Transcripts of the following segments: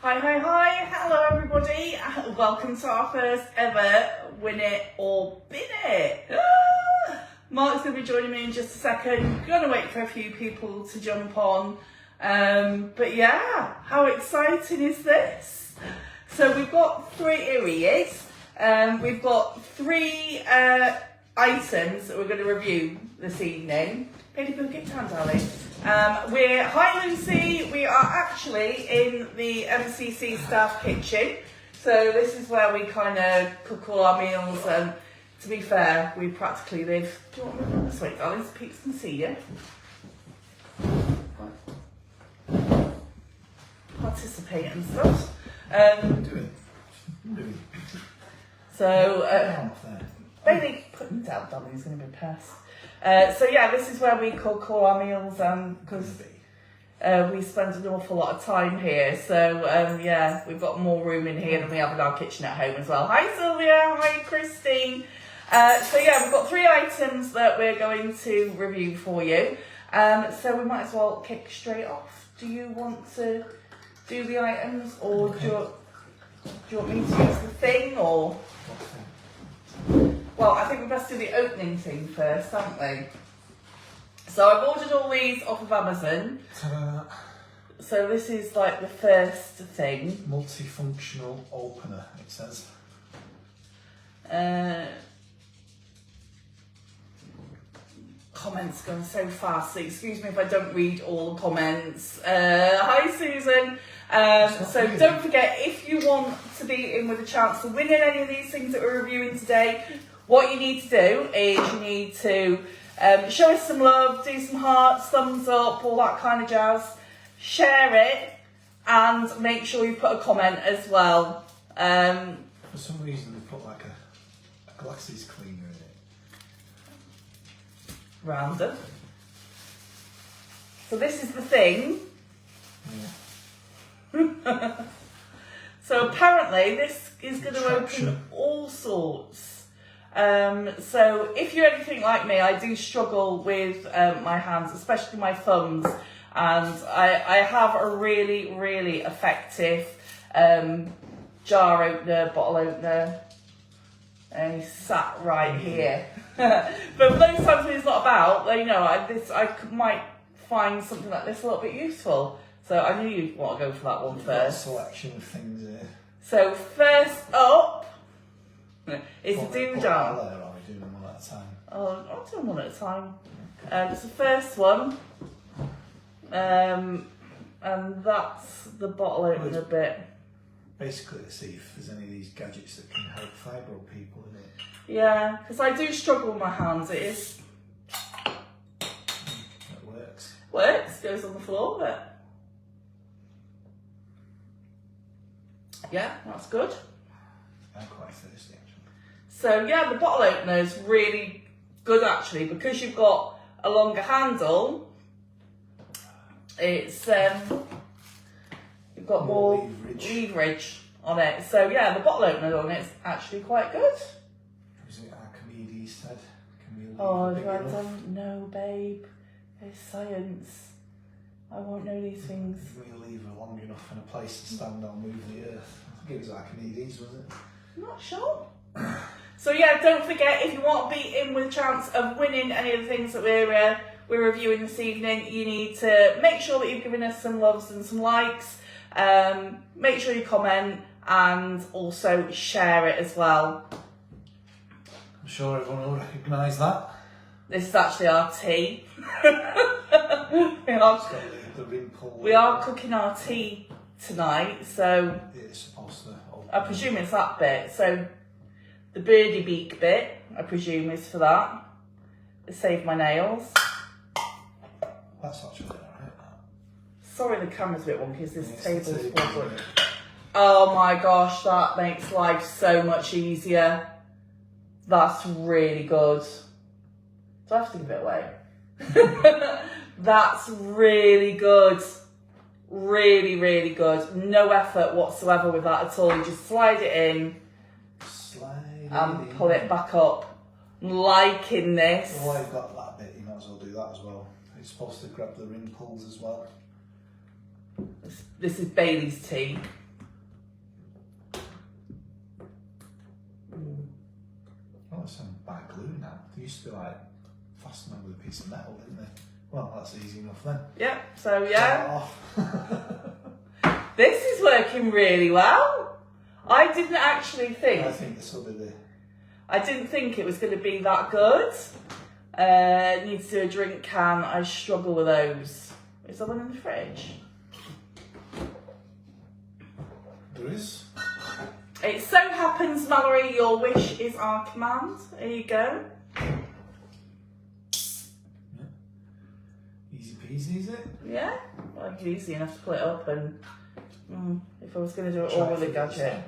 Hi, hello everybody, welcome to our first ever Win It or Bin It. Mark's going to be joining me in just a second, going to wait for a few people to jump on, but yeah, how exciting is this? So we've got here he is, we've got three items that we're going to review this evening. Baby Boo, get down, darling. Hi Lucy, we are actually in the MCC staff kitchen. So this is where we kind of cook all our meals, and to be fair, we practically live. Do you want to move this way, darling, so peeps can see you? Participate and stuff. So, Bailey, put them down, darling, he's going to be pissed. So yeah, this is where we cook all our meals, because we spend an awful lot of time here. So yeah, we've got more room in here than we have in our kitchen at home as well. Hi Sylvia, hi Christine. So yeah, we've got three items that we're going to review for you. So we might as well kick straight off. Do you want to do the items, or do you want me to use the thing, or? Well, I think we best do the opening thing first, haven't we? So I've ordered all these off of Amazon. Ta-da. So this is like the first thing. Multifunctional opener, it says. Comments going so fast, so excuse me if I don't read all the comments. Hi Susan. So don't forget, if you want to be in with a chance to win in any of these things that we're reviewing today, what you need to do is you need to show us some love, do some hearts, thumbs up, all that kind of jazz. Share it and make sure you put a comment as well. For some reason they put like a glasses cleaner in it. Random. So this is the thing. Yeah. So apparently this is going to open all sorts. So if you're anything like me, I do struggle with my hands, especially my thumbs, and I have a really, really effective jar opener, bottle opener, and he's sat right here. But for those times when it's not about, you know, I might find something like this a little bit useful. So I knew you'd want to go for that one first. Selection of things here. So first up is the doodah. Are we doing them one at a time? Oh, I'll do them one at a time. It's the first one, and that's the bottle opener bit. Basically to see if there's any of these gadgets that can help fibro people in it. Yeah, because I do struggle with my hands. It is. It works. Works, goes on the floor, but. Yeah, that's good. I'm quite thirsty actually. So yeah, the bottle opener is really good actually, because you've got a longer handle. It's you've got more leverage on it. So yeah, the bottle opener on it's actually quite good. Was it Archimedes said? Can we leave Oh, big I enough? don't know, babe. There's science. I won't know these things. If we leave her long enough in a place to stand on, move the earth. I think it was Archimedes, was it? I'm not sure. So yeah, don't forget, if you want to be in with a chance of winning any of the things that we're reviewing this evening, you need to make sure that you've given us some loves and some likes. Make sure you comment and also share it as well. I'm sure everyone will recognise that. This is actually our tea. We are cooking our tea tonight, so it's supposed to open. I presume it's that bit. So the birdie beak bit, I presume, is for that. It saved my nails. That's actually alright. Sorry, the camera's a bit wonky because this It's table's the forward. Oh my gosh, that makes life so much easier. That's really good. Do I have to give it away? That's really good. Really, really good. No effort whatsoever with that at all. You just slide it in and pull it back up. Liking this. Well, you've got that bit, you might as well do that as well. It's supposed to grab the rim pulls as well. This is Bailey's tea. to like fasten them with a piece of metal, didn't they? Well, that's easy enough then. Yep, so yeah. Off. This is working really well. I didn't actually think. I think this will be the. I didn't think it was going to be that good. Need to do a drink can. I struggle with those. Is there one in the fridge? There is. It so happens, Mallory, your wish is our command. There you go. Yeah. Easy peasy, is it? Yeah, well, easy enough to put it up and if I was going to do it all with a gadget.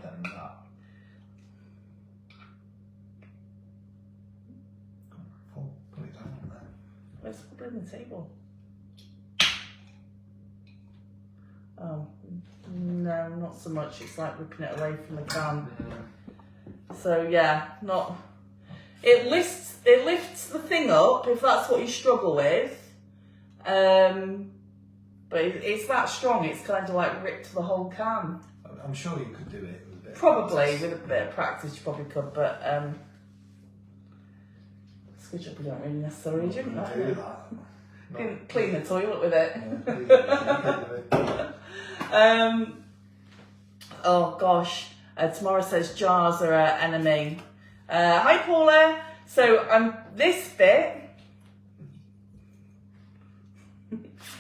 Put it down on there. Let's put it on the table. Oh, no, not so much. It's like ripping it away from the can. So yeah, not. It lifts the thing up if that's what you struggle with. But it's that strong. It's kind of like ripped the whole can. I'm sure you could do it with a bit. Probably with a bit of practice, you probably could. But good job we don't really necessarily drink that. Do that. Clean the toilet with it. Yeah, Oh gosh, Tamara says jars are our enemy. Hi Paula. So this bit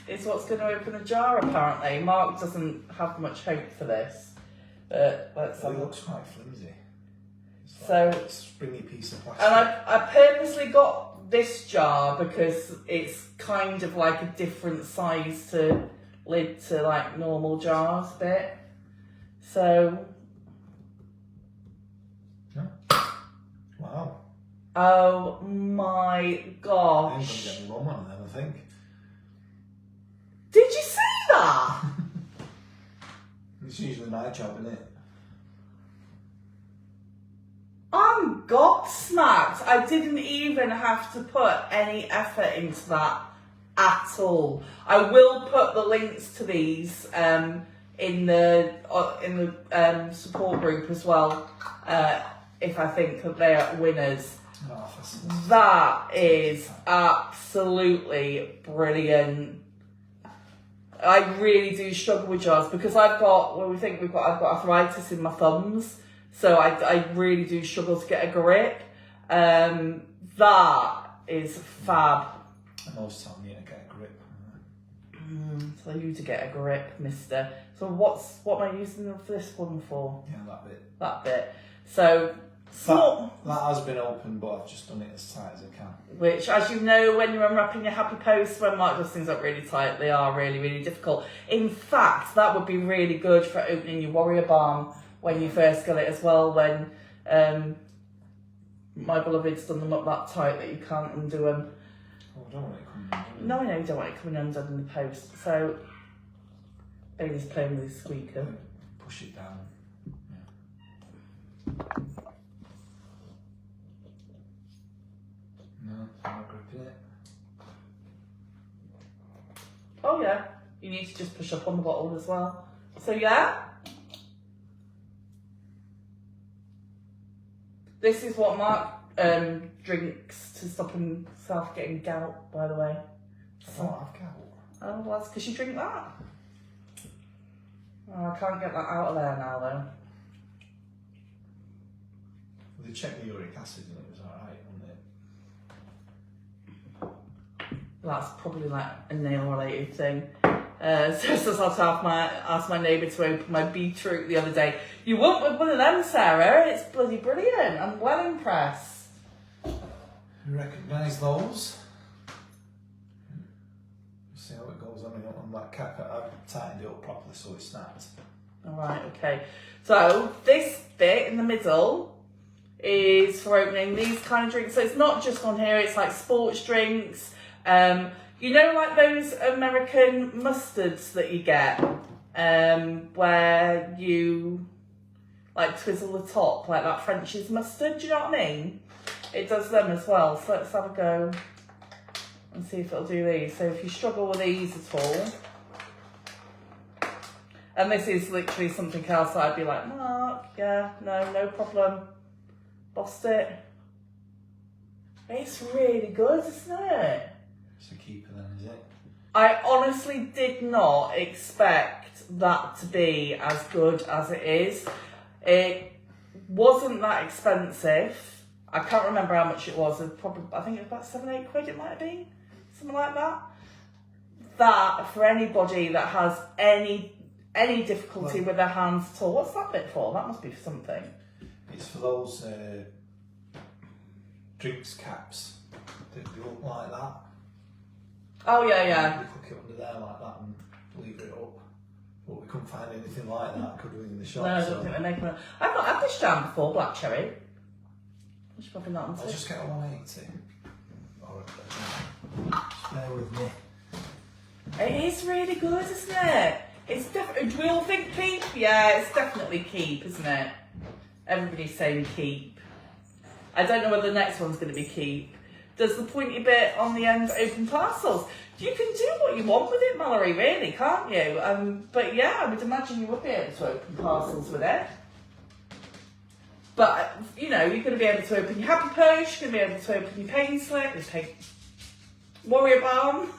is what's going to open a jar apparently. Mark doesn't have much hope for this, but let's have it a looks quite flimsy. It's So- like a springy piece of plastic. And I purposely got this jar because it's kind of like a different size to lid to like normal jars bit. So, Wow. oh my I'm going to gosh. get rum on them, I think. Did you see that? It's usually my job, isn't it? I'm gobsmacked. I didn't even have to put any effort into that at all. I will put the links to these in the support group as well if I think that they are winners. Oh, That is absolutely brilliant. I really do struggle with jars because I've got arthritis in my thumbs. So I really do struggle to get a grip. That is fab. I'm always telling you to get a grip. So you to get a grip, mister. So what am I using this one for? Yeah, that bit. That bit. So small. That has been open, but I've just done it as tight as I can. Which, as you know, when you're unwrapping your happy post, when Mark does things up really tight, they are really, really difficult. In fact, that would be really good for opening your Warrior Balm when you first get it as well, when my beloved's done them up that tight that you can't undo them. Oh, I don't want it coming undone. No, I know you don't want it coming undone in the post. So, Bailey's playing with his squeaker. Push it down. Yeah. No, I'm not gripping it. Oh yeah, you need to just push up on the bottle as well. So yeah. This is what Mark drinks to stop himself getting gout, by the way. I don't have gout. Oh, well, that's because you drink that. Oh, I can't get that out of there now, though. They checked the uric acid and it was alright, wasn't it? That's probably like a nail-related thing. So I had to ask my neighbour to open my beetroot the other day. You won't with one of them, Sarah. It's bloody brilliant. I'm well impressed. You recognise those? See how it goes on that cap. I've tightened it up properly so it snapped. Alright, okay. So this bit in the middle is for opening these kind of drinks. So it's not just on here, it's like sports drinks. You know, like those American mustards that you get, where you like twizzle the top, like that French's mustard, do you know what I mean? It does them as well. So let's have a go and see if it'll do these. So if you struggle with these at all, and this is literally something else that I'd be like, Mark, yeah, no problem. Bossed it. It's really good, isn't it? It's a keeper then, is it? I honestly did not expect that to be as good as it is. It wasn't that expensive. I can't remember how much it was. I think it was about £7-8 it might have been. Something like that. That, for anybody that has any difficulty with their hands at all. What's that bit for? That must be for something. It's for those drinks caps that look like that. Oh, yeah. You hook it under there like that and leave it up. But we couldn't find anything like that, could we, in the shop? No, I don't think they're making it. I've not had this jam before, black cherry. I should probably not. I'll just get a 180. Just bear with me. It is really good, isn't it? It's definitely. Do we all think keep? Yeah, it's definitely keep, isn't it? Everybody's saying keep. I don't know whether the next one's going to be keep. Does the pointy bit on the end open parcels? You can do what you want with it, Mallory, really, can't you? But yeah, I would imagine you would be able to open parcels with it. But, you know, you're going to be able to open your Happy Post, you're going to be able to open your pain slip, your Warrior Balm,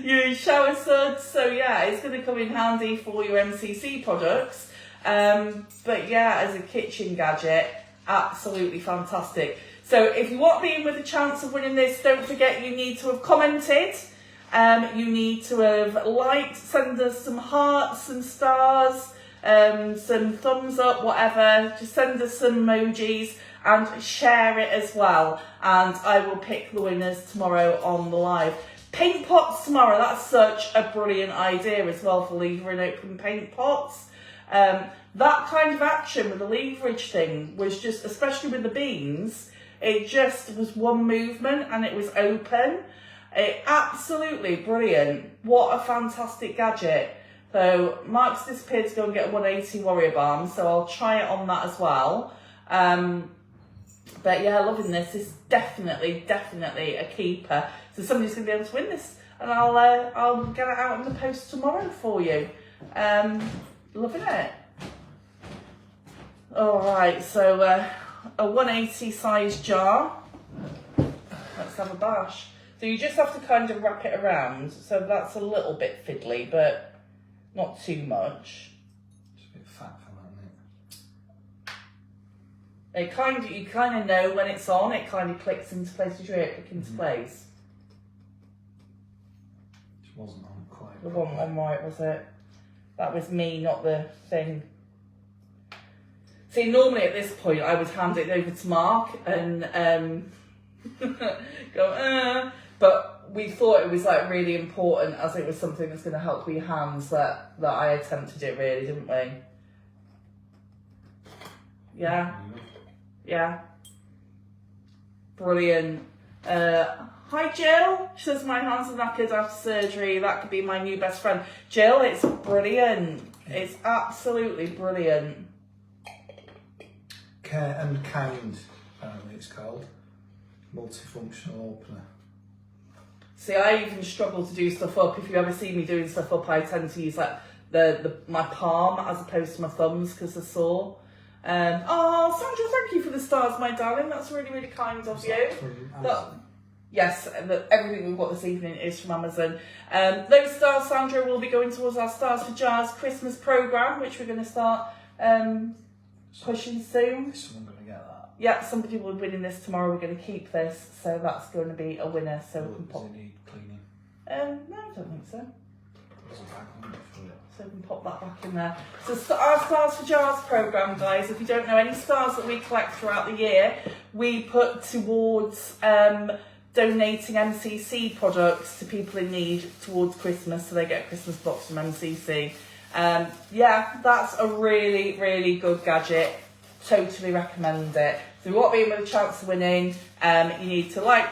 your shower suds. So yeah, it's going to come in handy for your MCC products. But yeah, as a kitchen gadget, absolutely fantastic. So if you want to be in with a chance of winning this, don't forget you need to have commented. You need to have liked, send us some hearts, some stars, some thumbs up, whatever. Just send us some emojis and share it as well. And I will pick the winners tomorrow on the live. Paint pots tomorrow, that's such a brilliant idea as well for lever and open paint pots. That kind of action with the leverage thing was just, especially with the beans, it just was one movement and it was open. Absolutely brilliant. What a fantastic gadget. So Mark's disappeared to go and get a 180 Warrior Balm, so I'll try it on that as well. But yeah, loving this. It's definitely a keeper. So somebody's going to be able to win this, and I'll get it out in the post tomorrow for you. Loving it. All right, so a 180 size jar. Let's have a bash. So you just have to kind of wrap it around. So that's a little bit fiddly, but not too much. It's a bit fat for that, isn't it? You kind of know when it's on. It kind of clicks into place. Did you hear it click into place? It wasn't on quite. The one on right, was it? That was me, not the thing. See, normally at this point I would hand it over to Mark and go, but we thought it was like really important as it was something that's going to help with your hands that I attempted it really, didn't we? Yeah. Brilliant. Hi Jill. She says my hands are knackered after surgery. That could be my new best friend. Jill, it's brilliant. It's absolutely brilliant. Care and Kind, apparently it's called. Multifunctional opener. See, I even struggle to do stuff up. If you ever see me doing stuff up, I tend to use like my palm as opposed to my thumbs because they're sore. Oh, Sandra, thank you for the stars, my darling. That's really, really kind of you. Yes, everything we've got this evening is from Amazon. Those stars, Sandra, will be going towards our Stars for Jars Christmas programme, which we're going to start pushing soon. Is someone going to get that? Yeah, somebody will be winning this tomorrow. We're going to keep this, so that's going to be a winner. So we can pop. Does it need cleaning? No, I don't think so. There's a bag on it for it. So we can pop that back in there. So our Stars for Jars programme, guys, if you don't know, any stars that we collect throughout the year, we put towards donating MCC products to people in need towards Christmas, so they get a Christmas box from MCC. Yeah, that's a really, really good gadget. Totally recommend it. So if you want to be in with a chance of winning, you need to like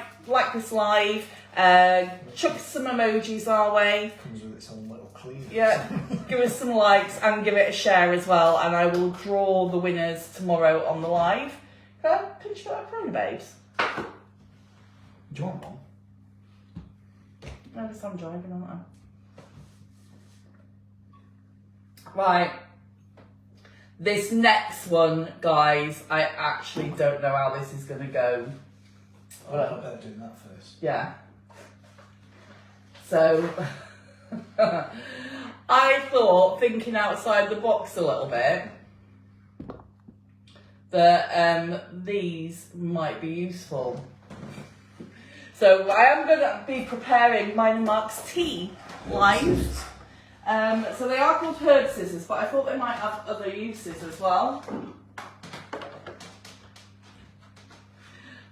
this live, chuck some emojis our way. Comes with its own little cleaner. Yeah, give us some likes and give it a share as well, and I will draw the winners tomorrow on the live. Can I pinch that corona, babes? Do you want one? No, I'm driving, aren't I? Right. This next one, guys, I actually don't know how this is going to go. I better do that first. Yeah. So I thought, thinking outside the box a little bit, that these might be useful. So I am going to be preparing mine and Mark's tea live. So they are called herb scissors, but I thought they might have other uses as well.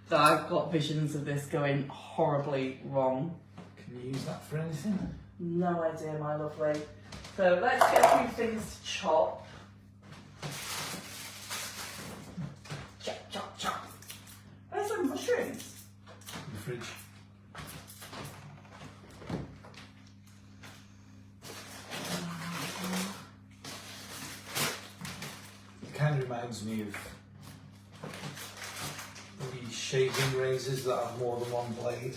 So I've got visions of this going horribly wrong. Can you use that for anything? No idea, my lovely. So let's get a few things to chop. Chop, chop, chop. There's some mushrooms. In the fridge. It kind of reminds me of these shaving razors that have more than one blade.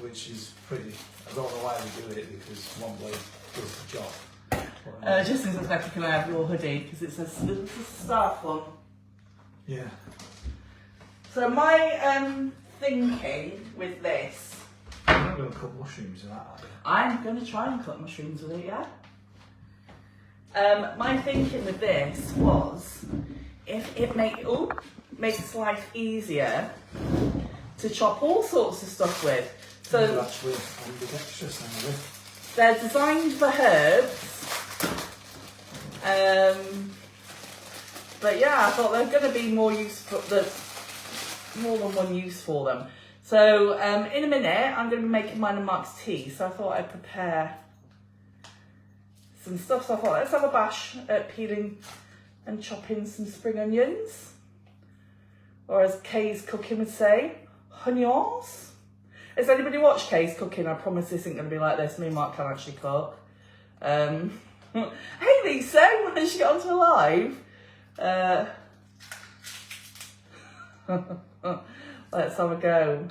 Which is pretty. I don't know why they do it, because one blade does the job. Just as like you can have your hoodie, because it's a staff one. Yeah. So my thinking with this, You're not going to cut mushrooms in that, are you? I'm going to try and cut mushrooms with it, yeah? My thinking with this was, if it makes life easier to chop all sorts of stuff with. So you're actually ambidextrous now, with. They're designed for herbs. But yeah, I thought they're going to be more useful. There's more than one use for them. So in a minute, I'm going to be making mine and Mark's tea. So I thought I'd prepare some stuff. So I thought, let's have a bash at peeling and chopping some spring onions. Or as Kay's cooking would say, onions. Has anybody watched Kay's cooking? I promise this isn't going to be like this. Me and Mark can actually cook. Hey Lisa, when did she get onto live? Let's have a go.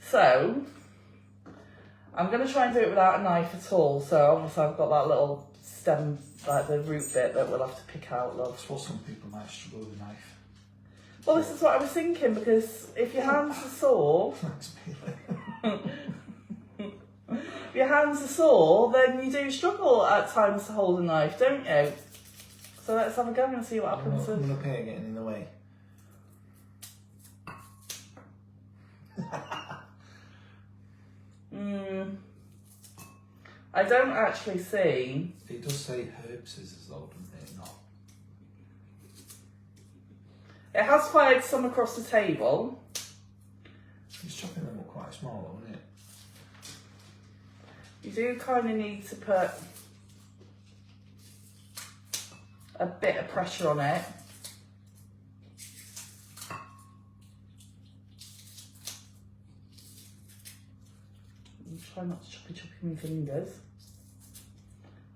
So, I'm going to try and do it without a knife at all. So obviously I've got that little stem, like the root bit that we'll have to pick out, love. That's what some people might struggle with a knife. Well, this is what I was thinking, because if your hands are sore, if your hands are sore, then you do struggle at times to hold a knife, don't you? So let's have a go and see what happens. I'm going to pay getting in the way. I don't actually see. It does say herb scissors though, doesn't it? Not. It has fired some across the table. It's chopping them up quite small though, isn't it? You do kind of need to put a bit of pressure on it. And try not to choppy my fingers.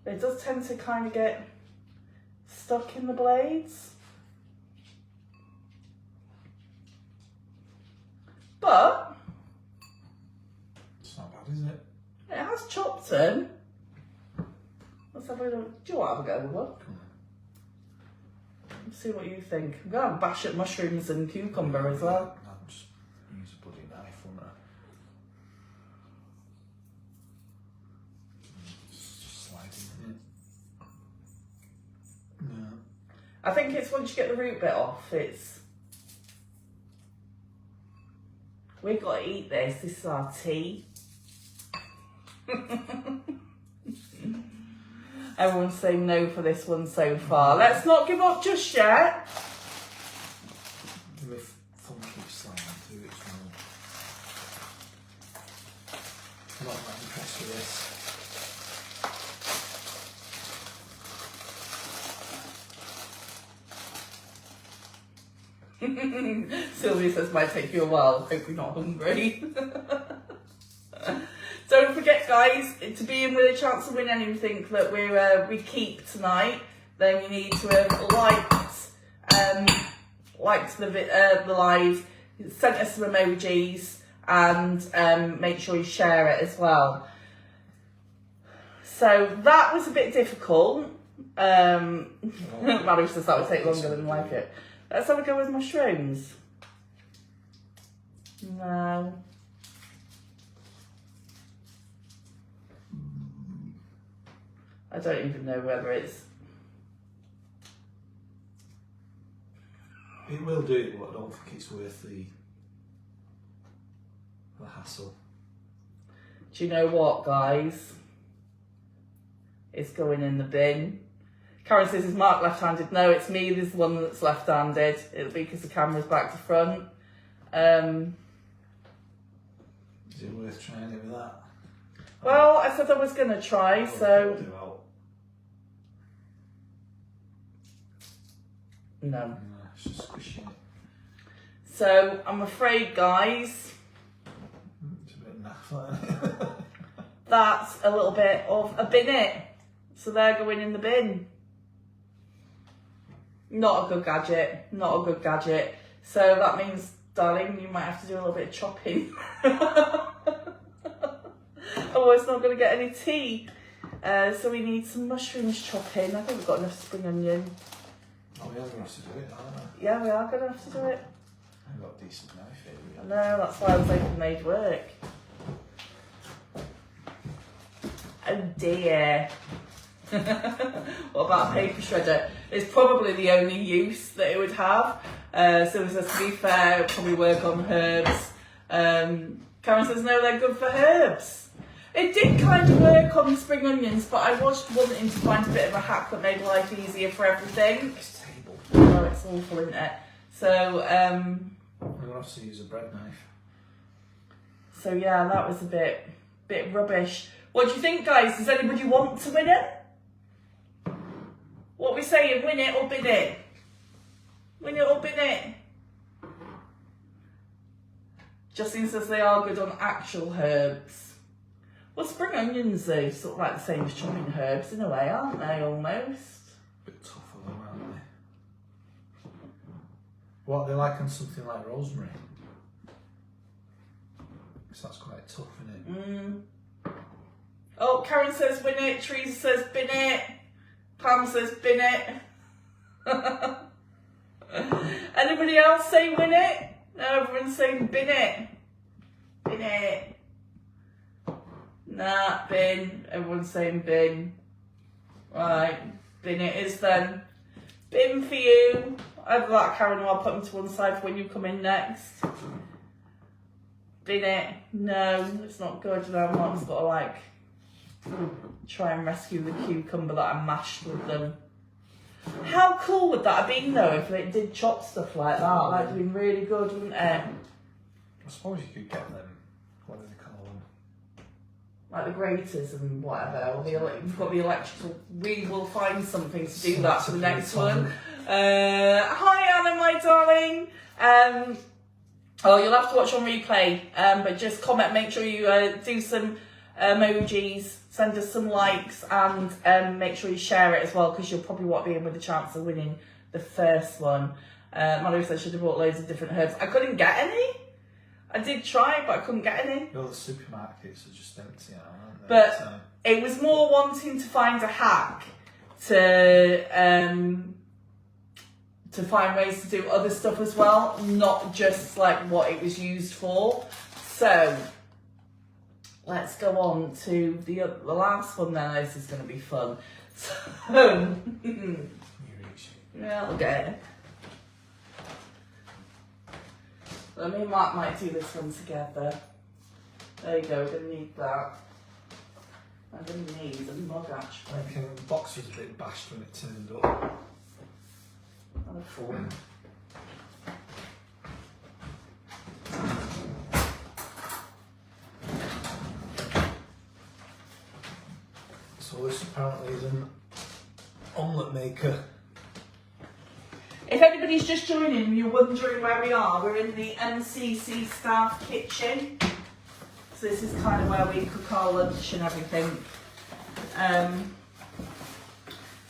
It does tend to kind of get stuck in the blades. But it's not bad, is it? It has chopped them. Let's have a look. Do you want to have a go with one? Let's see what you think. I'm going to bash at mushrooms and cucumber as well. I'll just use a bloody knife, won't I? It's just sliding, isn't it? No. I think it's once you get the root bit off, it's... We've got to eat this. This is our tea. Everyone's saying no for this one so far. Let's not give up just yet. My thumb keeps sliding through its mouth. I'm not that impressed with this. Sylvia says might take you a while. Hope you're not hungry. Don't forget, guys, to be in with a chance to win anything that we keep tonight, then you need to have liked the live, sent us some emojis, and make sure you share it as well. So that was a bit difficult. Maddie says that would take longer than like it. Let's have a go with mushrooms. No. I don't even know whether it's... It will do, but I don't think it's worth the hassle. Do you know what, guys? It's going in the bin. Karen says, is Mark left-handed? No, it's me. This is the one that's left-handed. It'll be because the camera's back to front. Is it worth trying it with that? Well, I said I was going to try, so... No. It's just squishing it. So, I'm afraid, guys, it's a bit naff, isn't it? that's a little bit of a binnet. So they're going in the bin. Not a good gadget. Not a good gadget. So that means, darling, you might have to do a little bit of chopping. Otherwise, it's not going to get any tea. So we need some mushrooms chopping. I think we've got enough spring onion. Oh, we are going to have to do it, aren't we? Yeah, we are going to have to do it. I've got a decent knife here. I know, that's why I was hoping they'd work. Oh dear. What about a paper shredder? It's probably the only use that it would have. So it says, to be fair, it would probably work on herbs. Karen says, no, they're good for herbs. It did kind of work on spring onions, but I was wanting to find a bit of a hack that made life easier for everything. It's table. Oh, it's awful, isn't it? So, we're going to have to use a bread knife. So yeah, that was a bit rubbish. What do you think, guys? Does anybody want to win it? What are we saying? Win it or bin it? Win it or bin it? Justine says they are good on actual herbs. Well, spring onions, though, sort of like the same as chopping herbs in a way, aren't they, almost? A bit tougher though, aren't they? What are they like on something like rosemary? Because that's quite tough, isn't it? Oh, Karen says win it. Teresa says bin it. Pam says bin it. Anybody else say win it? No, everyone's saying bin it. Bin it. Nah, bin. Everyone's saying bin. Right, bin it is then. Bin for you. Either that, Karen, or I'll put them to one side for when you come in next. Bin it. No, it's not good. No, Mark's got to like try and rescue the cucumber that I mashed with them. How cool would that have been though if it did chop stuff like that? Like, it'd been really good, wouldn't it? I suppose you could get them, what do they call them? Like the graters and whatever, or you've got the electrical. We will find something to do that for the next one. Hi Anna, my darling. Oh, you'll have to watch on replay, but just comment, make sure you do some emojis, send us some likes, and make sure you share it as well, because you'll probably want to be in with a chance of winning the first one. Mallory said I should have bought loads of different herbs. I couldn't get any. I did try, but I couldn't get any. Well, the supermarkets are just empty now, aren't they? But so it was more wanting to find a hack to find ways to do other stuff as well, not just like what it was used for. So let's go on to the last one then. This is going to be fun. So, yeah, I'll get it. So me and Mark might do this one together. There you go, we're going to need that. I'm going to need a mug actually. I think the box was a bit bashed when it turned up. And a fork. So this apparently is an omelette maker. If anybody's just joining and you're wondering where we are, we're in the MCC staff kitchen. So this is kind of where we cook our lunch and everything.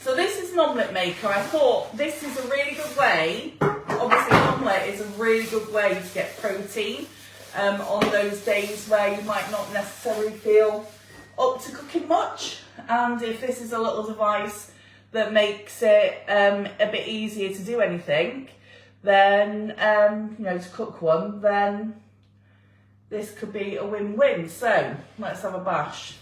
So this is an omelette maker. I thought this is a really good way. Obviously, an omelette is a really good way to get protein on those days where you might not necessarily feel up to cooking much. And if this is a little device that makes it a bit easier to do anything, then, you know, to cook one, then this could be a win-win. So, let's have a bash.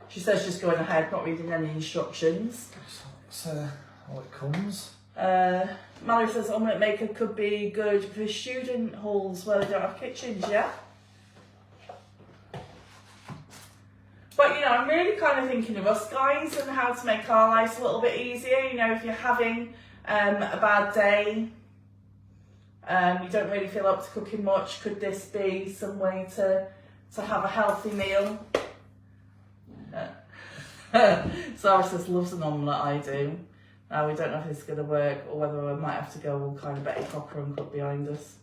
She says just going ahead, not reading any instructions. So, how it comes. Mallory says omelette maker could be good for student halls where they don't have kitchens, yeah? But, you know, I'm really kind of thinking of us guys and how to make our lives a little bit easier. You know, if you're having a bad day, you don't really feel up to cooking much, could this be some way to have a healthy meal? Sarah says loves an omelette, I do. Now we don't know if this is going to work or whether we might have to go all kind of Betty Crocker and cook behind us.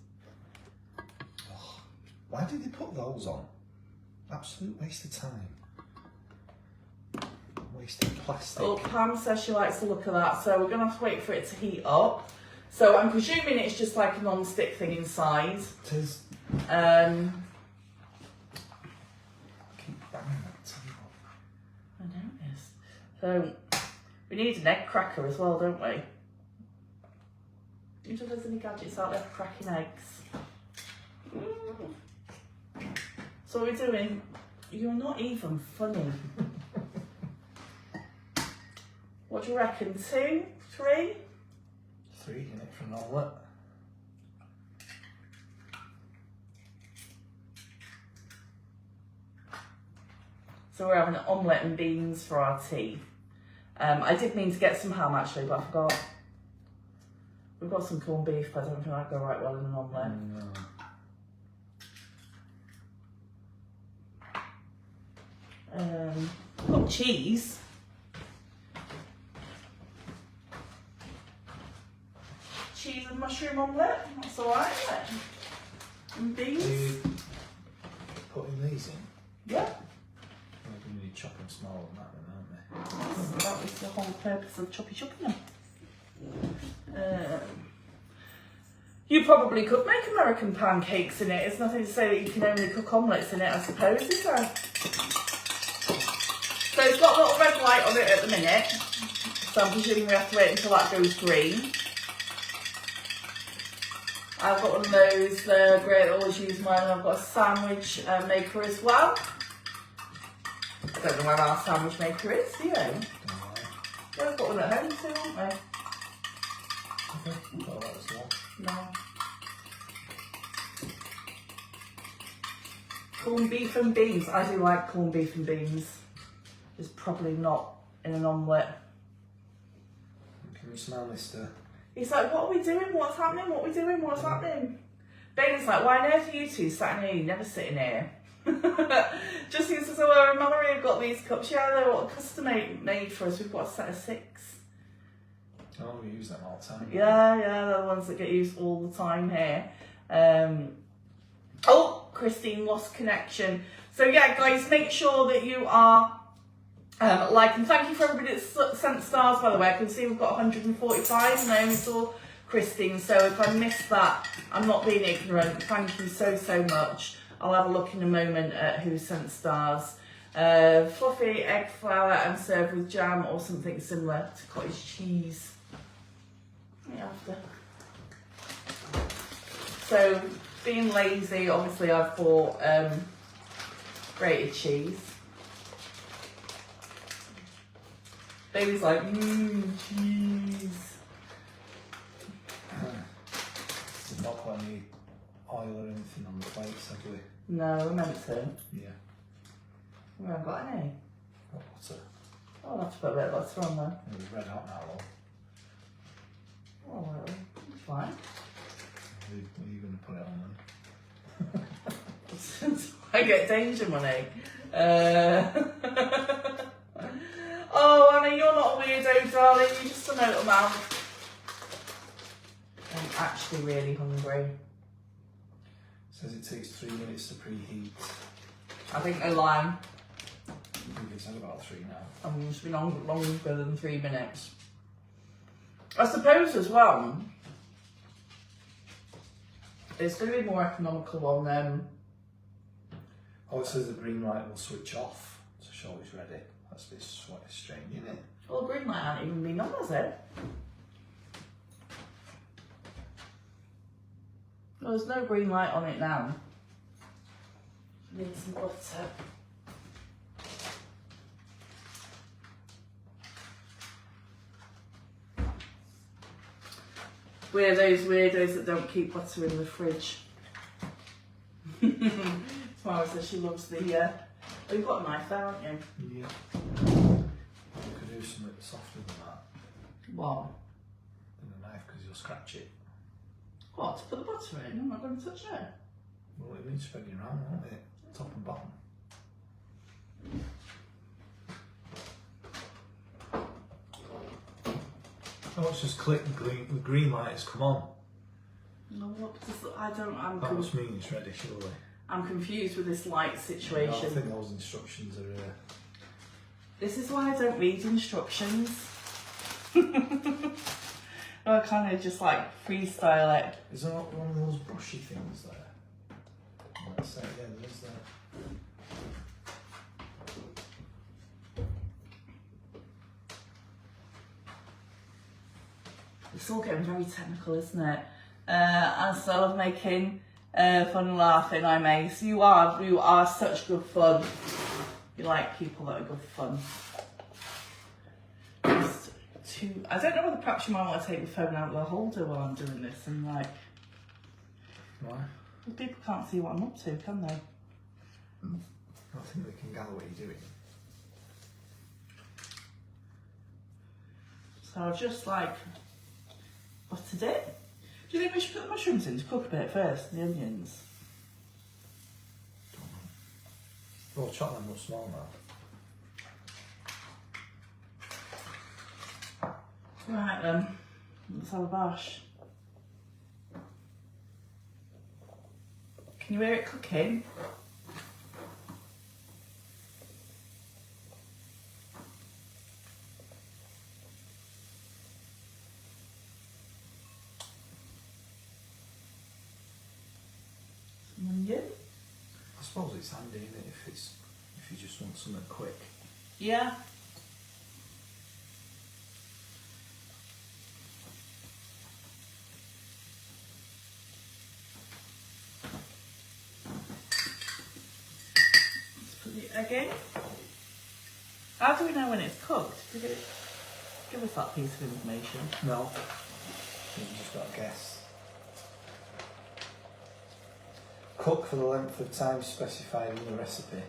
Oh, why did they put those on? Absolute waste of time. Waste of plastic. Oh, Pam says she likes the look of that, so we're going to have to wait for it to heat up. So I'm presuming it's just like a non-stick thing inside. It is. Um, Keep banging that table. I noticed. So we need an egg cracker as well, don't we? Who does any gadgets out there for cracking eggs? So what we're doing, you're not even funny. What do you reckon? 2, 3? 3 in it for an omelette. So we're having omelette and beans for our tea. I did mean to get some ham actually, but I forgot. We've got some corned beef, but I don't think that'd go right well in an omelette. No. Got cheese. Cheese and mushroom omelette. That's alright, isn't it? And beans. Are you putting these in? Yeah. We're going to be chopping smaller than that then, aren't we? That was the whole purpose of chopping them. You probably could make American pancakes in it. It's nothing to say that you can only cook omelettes in it, I suppose, is there? So it's got a little red light on it at the minute. So I'm presuming we have to wait until that goes green. I've got one of those, they're great, I always use mine. I've got a sandwich maker as well. I don't know where our sandwich maker is, do you? Yeah, I've got one at home too, haven't I? Okay, got that as well. No. Corned beef and beans. I do like corned beef and beans. Just probably not in an omelette. Can you smell this stuff? He's like, what are we doing? What's happening? What are we doing? What's happening? Bailey's like, why on earth are you two sat in here? You never sit in here. Justine says, oh, Mallory have got these cups. Yeah, they're what custom made for us. We've got a set of 6. Oh, we use them all the time. Yeah, they're the ones that get used all the time here. Oh, Christine lost connection. So yeah, guys, make sure that you are like, and thank you for everybody that's sent stars, by the way. I can see we've got 145 and I only saw Christine, so if I missed that, I'm not being ignorant. Thank you so much. I'll have a look in a moment at who sent stars. Fluffy egg flour and served with jam or something similar to cottage cheese. After. So, being lazy, obviously I've bought grated cheese. Baby's like, cheese. We've not got any oil or anything on the plates, have we? No, we're meant to. Yeah. We haven't got any. Got butter. Oh, I'll have to put a bit of butter on there. It was red hot now, though. Oh, well, it's fine. Are you going to put it on then? I get danger money. Oh, Anna, you're not a weirdo, darling. You're just a little man. I'm actually really hungry. It says it takes 3 minutes to preheat. I think they're lying. I think it's had about 3 now. It's been longer than 3 minutes. I suppose as well, it's going to be more economical on them. Oh, it says the green light will switch off to show it's ready. That's a bit strange, isn't it? Well, the green light hasn't even been on, has it? Well, there's no green light on it now. Need some butter. We're those weirdos that don't keep butter in the fridge. Tamara says she loves the. Oh, you've got a knife there, haven't you? Yeah. You could do something softer than that. What? Than a knife, because you'll scratch it. What? To put the butter in? I'm not going to touch it. Well, it needs spreading around, won't it? Top and bottom. Oh, it's just click the green light has come on. No, what does I don't. That must mean it's ready, surely. I'm confused with this light situation. No, I think those instructions are. This is why I don't read instructions. I kind of just like freestyle it. Is there not one of those brushy things there? Let's say, yeah, there is there. It's all getting very technical, isn't it? And so I love making fun and laughing, I'm Ace. You are such good fun. You like people that are good fun. Just I don't know whether perhaps you might want to take the phone out of the holder while I'm doing this and like... Why? Well, people can't see what I'm up to, can they? I think they can gather what you're doing. So I've just like buttered it. Do you think we should put the mushrooms in to cook a bit first, and the onions? Well, chop them up small now. Right then, let's have a bash. Can you hear it cooking? Some onion. I suppose it's handy, isn't it, if you just want something quick. Yeah. Let's put the egg in. How do we know when it's cooked? Give us that piece of information. No. You've just got to guess. Cook for the length of time specified in the recipe.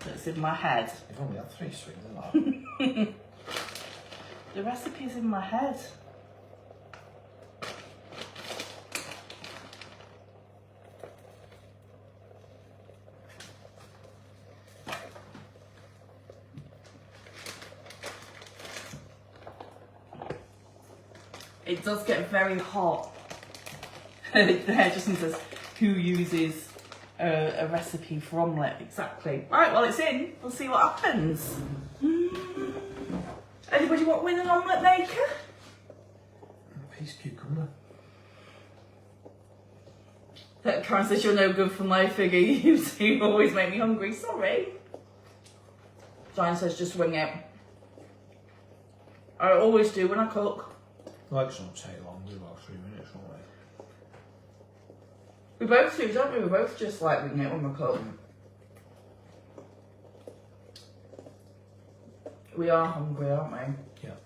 That's in my head. You've only had 3 swings, haven't you? The recipe's in my head. It does get very hot. There just says who uses a recipe for omelette exactly. Right, well it's in. We'll see what happens. Anybody want to win an omelette maker? A piece of cucumber. Karen says you're no good for my figure. You two always make me hungry. Sorry. Diane says just wing it. I always do when I cook. Legs don't take long, do about 3 minutes, won't they? We both do, don't we? We both just like wing it when we cook. We are hungry, aren't we? Yeah.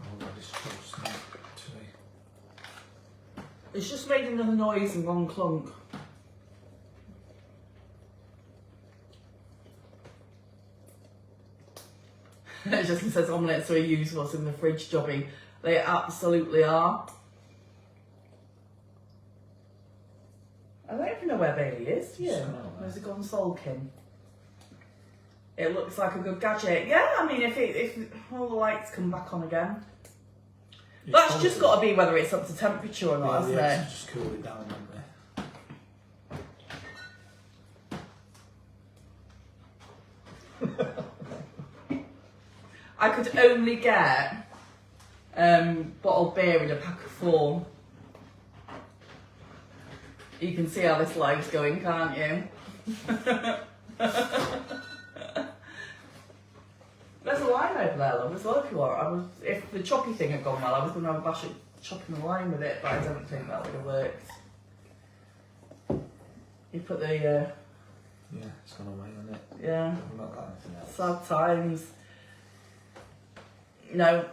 Oh, that is close now, actually. It's just made another noise and gone clunk. Justin says omelettes are used what's in the fridge, Jobby. They absolutely are. I don't even know where Bailey is, do you? Where's he gone sulking? It looks like a good gadget. Yeah, I mean, if all the lights come back on again. That's just got to be whether it's up to temperature or not, hasn't it? Just cool it down, haven't they? I could only get bottled beer in a pack of 4. You can see how this live's going, can't you? There's a lime over there, love, as well if you want. If the choppy thing had gone well, I was going to have a bash at chopping the lime with it, but I don't think that would have worked. You put the... Yeah, it's gone away, hasn't it? Yeah. I've not got anything else. Sad times. No.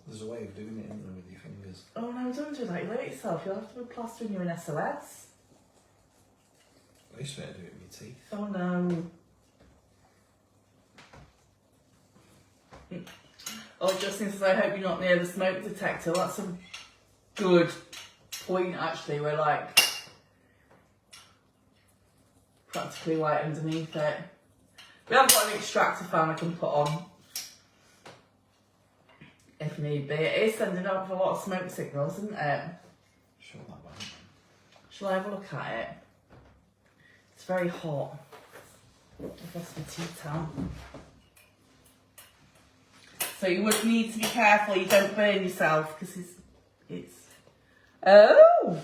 There's a way of doing it, isn't there, with your fingers? Oh no, don't do that. You hurt yourself. You'll have to be plastering you in SOS. I used to be able to do it with your teeth. Oh no. Oh, Justin says, I hope you're not near the smoke detector. That's a good point, actually. We're like practically right underneath it. We have got an extractor fan I can put on if need be. It is sending out a lot of smoke signals, isn't it? Sure, that won't. Shall I have a look at it? It's very hot. I've lost my tea towel. So you would need to be careful you don't burn yourself because it's... Oh!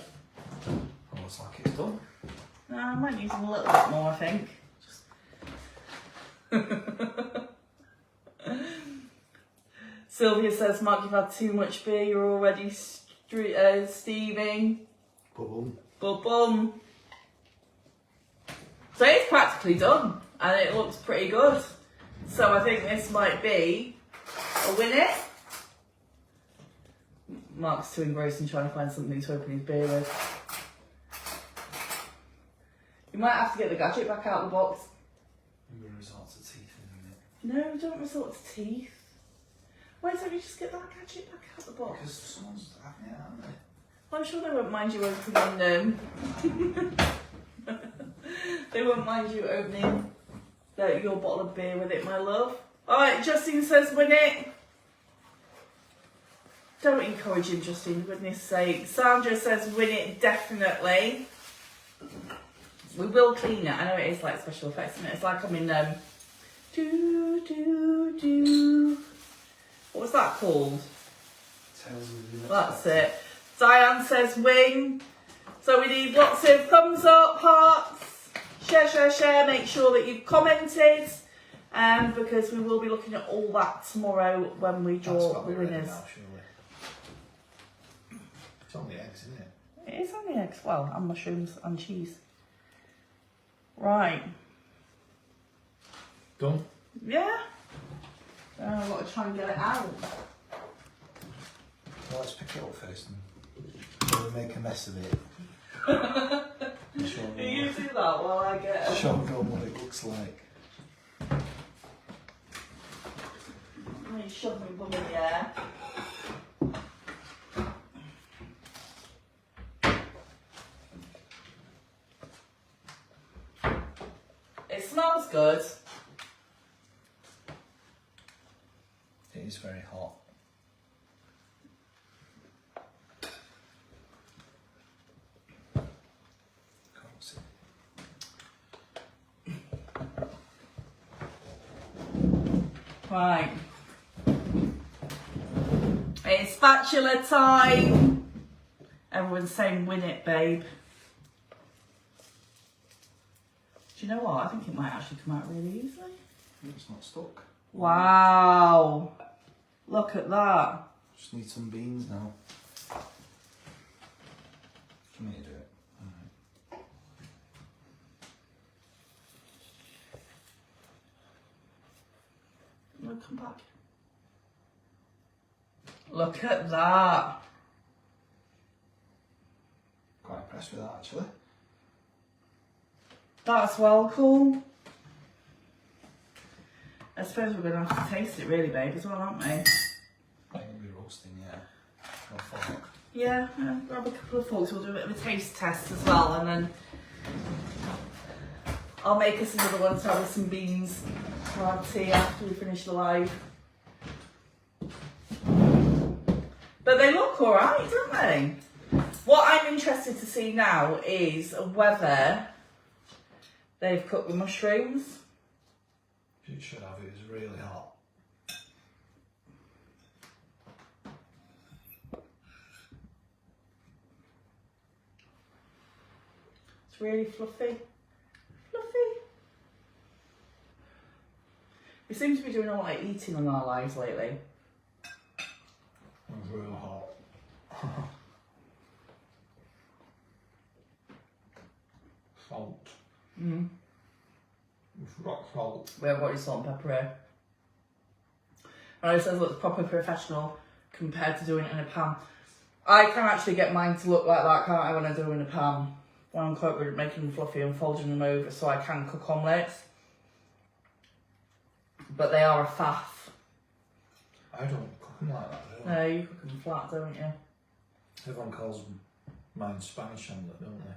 Oh, looks like it's done. No, I might use a little bit more, I think. Sylvia says, Mark, you've had too much beer, you're already steaming. Boom. Boom. So it's practically done and it looks pretty good. So I think this might be a winner. Mark's too engrossed in trying to find something to open his beer with. You might have to get the gadget back out of the box. I'm going to resort to teeth in a minute. No, don't resort to teeth. Why don't you just get that gadget back out of the box? Because someone's having it, aren't they? Well, I'm sure they won't mind you opening them. They won't mind you opening your bottle of beer with it, my love. Alright, Justin says win it. Don't encourage him, Justin, for goodness sake. Sandra says win it, definitely. We will clean it. I know it is like special effects, isn't it? It's like I'm in what was that called? That's it. Diane says win. So we need lots of thumbs up, hearts, share. Make sure that you've commented, because we will be looking at all that tomorrow when we draw the winners. Now, surely. It's only eggs, isn't it? It is only eggs, well, and mushrooms and cheese. Right. Done? Yeah. I've got to try and get it out. Well, let's pick it up first and we'll make a mess of it. You do that while I get it. Show them what it looks like. Let me shove my bum in the air. It smells good. It is very hot. Can't see. Right. It's spatula time. Everyone's saying win it, babe. Do you know what? I think it might actually come out really easily. It's not stuck. Wow. Look at that. Just need some beans now. For me to do it. Alright. We'll come back. Look at that. Quite impressed with that actually. That's well cool. I suppose we're going to have to taste it really, babe, as well, aren't we? I think it'll be roasting, yeah. Or fork. Yeah, grab a couple of forks. We'll do a bit of a taste test as well, and then I'll make us another one to have with some beans for our tea after we finish the live. But they look alright, don't they? What I'm interested to see now is whether they've cooked the mushrooms. You should have, it was really hot. It's really fluffy. seem to be doing a lot of eating in our lives lately. It's real hot. Salt. Mm. We forgot salt. We haven't got any salt and pepper here. And it says it looks proper professional compared to doing it in a pan. I can actually get mine to look like that, can't I, when I do it in a pan? When I'm quite good at making them fluffy and folding them over so I can cook omelettes. But they are a faff. I don't cook them like that, do I? No, you cook them flat, don't you? Everyone calls mine Spanish omelette, don't they?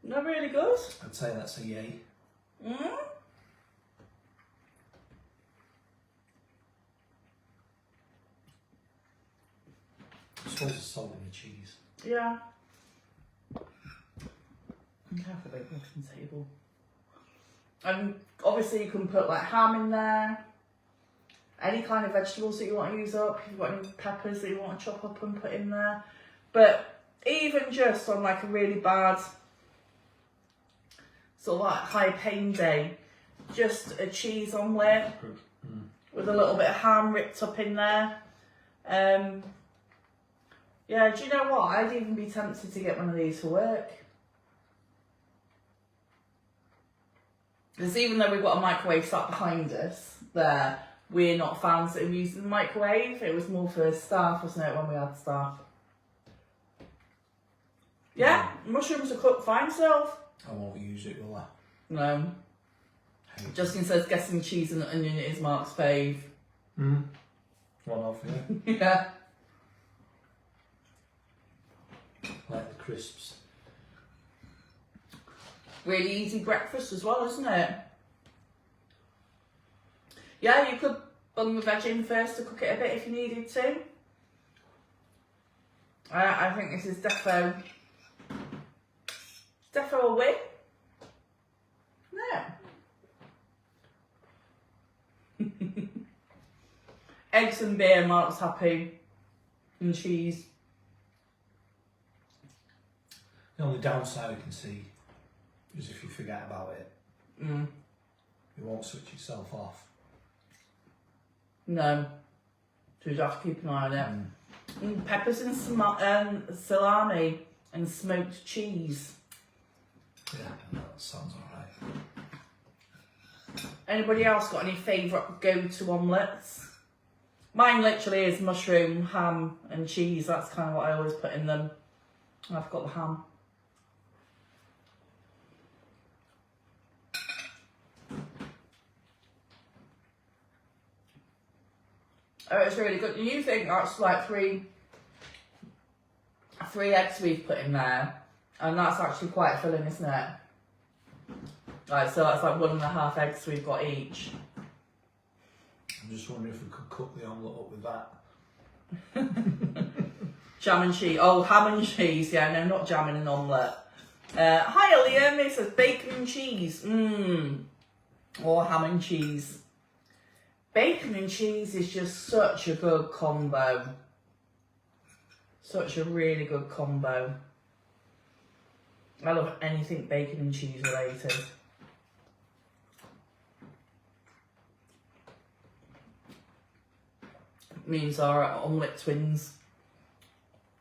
They're really good. I'd say that's a yay. Mm? I suppose it's salt in the cheese. Yeah. Okay, have a big looking table. And obviously you can put like ham in there. Any kind of vegetables that you want to use up. If you've got any peppers that you want to chop up and put in there. But even just on like a really bad, sort of like high pain day, just a cheese omelette with a little bit of ham ripped up in there. Yeah, do you know what? I'd even be tempted to get one of these for work. Because even though we've got a microwave sat behind us there, we're not fans of using the microwave. It was more for staff, wasn't it, when we had staff? Yeah, mushrooms are cooked fine, self. I won't use it, will I? No. Justin says guessing cheese and onion is Mark's fave. Mm. One off, yeah. Yeah. Like the crisps. Really easy breakfast as well, isn't it? Yeah, you could bung the veg in first to cook it a bit if you needed to. I think this is defo a win. No. Eggs and beer, Mark's happy. And cheese. The only downside I can see is if you forget about it, it won't switch itself off. No. So you have to keep an eye on it. Peppers and salami and smoked cheese. Yeah, that sounds alright. Anybody else got any favourite go-to omelettes? Mine literally is mushroom, ham and cheese. That's kind of what I always put in them. I've got the ham. Oh, it's really good. And you think that's like three eggs we've put in there, and that's actually quite filling, isn't it? Right, so that's like 1.5 eggs we've got each. I'm just wondering if we could cook the omelette up with that. Jam and cheese. Oh, ham and cheese. Yeah, no, not jam in an omelette. Hi, Liam. It says bacon and cheese. Or ham and cheese. Bacon and cheese is just such a good combo. Such a really good combo. I love anything bacon and cheese related. Means our omelette twins.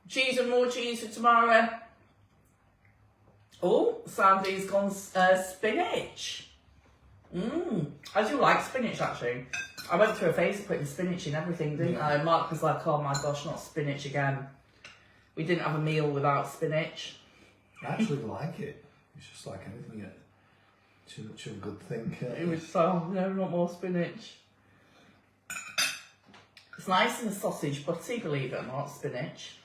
Cheese and more cheese for tomorrow. Oh, Sandy's gone spinach. I do like spinach actually. I went through a phase of putting spinach in everything, didn't I? Mark was like, oh my gosh, not spinach again. We didn't have a meal without spinach. I actually like it. It's just like anything, too much of a good thing. It was so, no, not more spinach. It's nice in the sausage butty, believe it or not, spinach.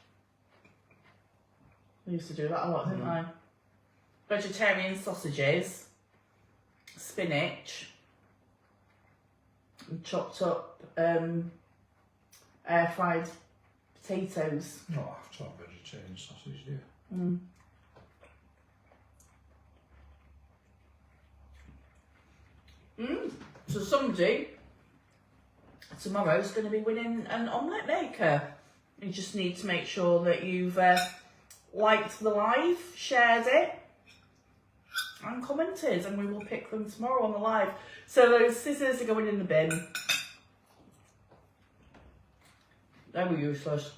I used to do that a lot, didn't I? Vegetarian sausages, spinach, and chopped up air fried potatoes. No, I have to have vegetarian sausage, do you? So somebody tomorrow's going to be winning an omelette maker. You just need to make sure that you've liked the live, shared it, and commented, and we will pick them tomorrow on the live. So those scissors are going in the bin. They were useless.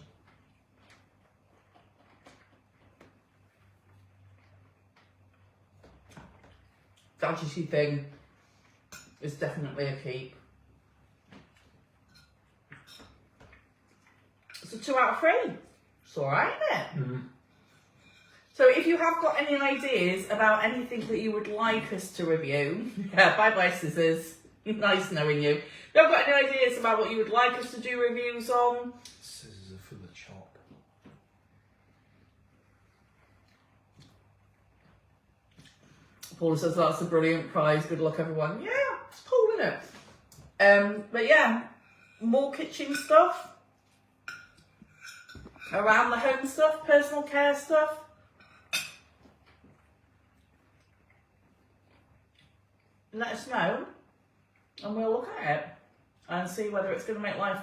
That GC thing is definitely a keep. It's a 2 out of 3. It's alright, isn't it? Mm. So if you have got any ideas about anything that you would like us to review, bye scissors, nice knowing you. If you have got any ideas about what you would like us to do reviews on, Scissors are for the chop. Paula says that's a brilliant prize. Good luck, everyone. Yeah, it's cool, isn't it? But yeah, more kitchen stuff, around the home stuff, personal care stuff. Let us know, and we'll look at it and see whether it's going to make life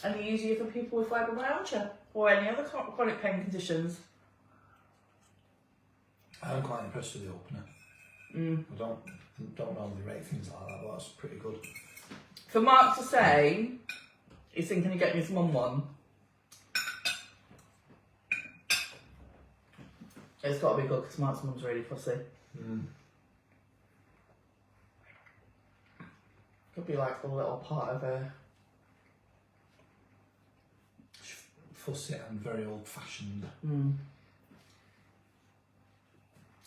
any easier for people with fibromyalgia or any other chronic pain conditions. I'm quite impressed with the opener. I don't normally rate things like that, but that's pretty good. For Mark to say he's thinking of getting his mum one, it's got to be good because Mark's mum's really fussy. Could be like a little part of her. Fussy and very old-fashioned.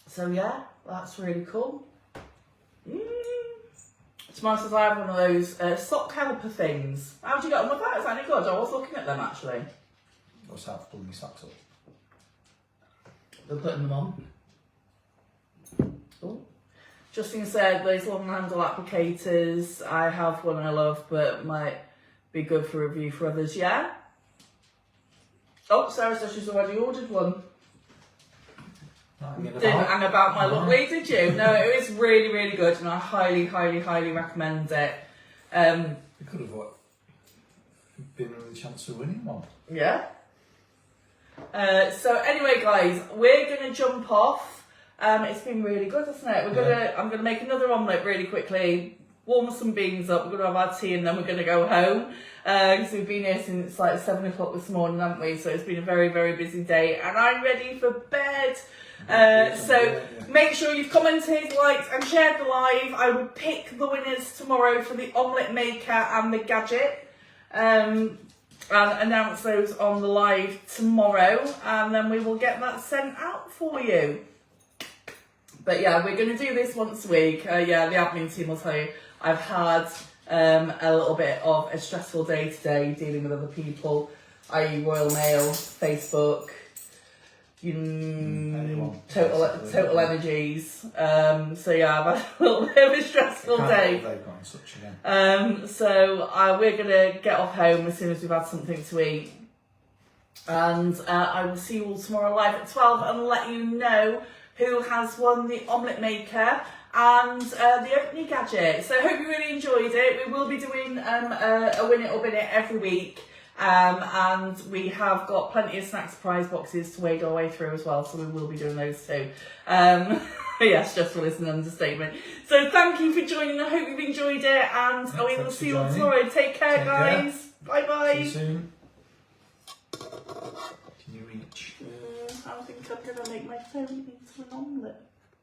So yeah, that's really cool. Tamara says I have one of those sock helper things. How'd you get on with that? Is that any good? I was looking at them actually. What's that for pulling your socks up? They're putting them on. Oh. Justin said those long handle applicators, I have one I love but might be good for review for others. Yeah? Oh, Sarah says she's already ordered one. Didn't hang about my lovely, did you? No, it was really, really good and I highly, highly, highly recommend it. You could have been with a chance of winning one. Yeah. So anyway guys, we're going to jump off. It's been really good, hasn't it? I'm gonna make another omelette really quickly, warm some beans up, we're gonna have our tea and then we're gonna go home. Because we've been here since like 7 o'clock this morning, haven't we? So it's been a very, very busy day and I'm ready for bed. So make sure you've commented, liked and shared the live. I will pick the winners tomorrow for the omelette maker and the gadget. And announce those on the live tomorrow and then we will get that sent out for you. But yeah, we're going to do this once a week. Yeah, the admin team will tell you I've had a little bit of a stressful day today dealing with other people, i.e. Royal Mail, Facebook, total energies. So yeah, I've had a little bit of a stressful day. They've got in such again. So we're going to get off home as soon as we've had something to eat. And I will see you all tomorrow live at 12 and let you know who has won the omelette maker and the opening gadget. So I hope you really enjoyed it. We will be doing a win it or bin it every week. And we have got plenty of snacks prize boxes to wade our way through as well, so we will be doing those too. Yeah, stressful is an understatement. So thank you for joining. I hope you've enjoyed it, and we will see you all tomorrow. Take care, guys. Bye bye. See you soon. Can you reach? I think I'm gonna make my phone into an omelette.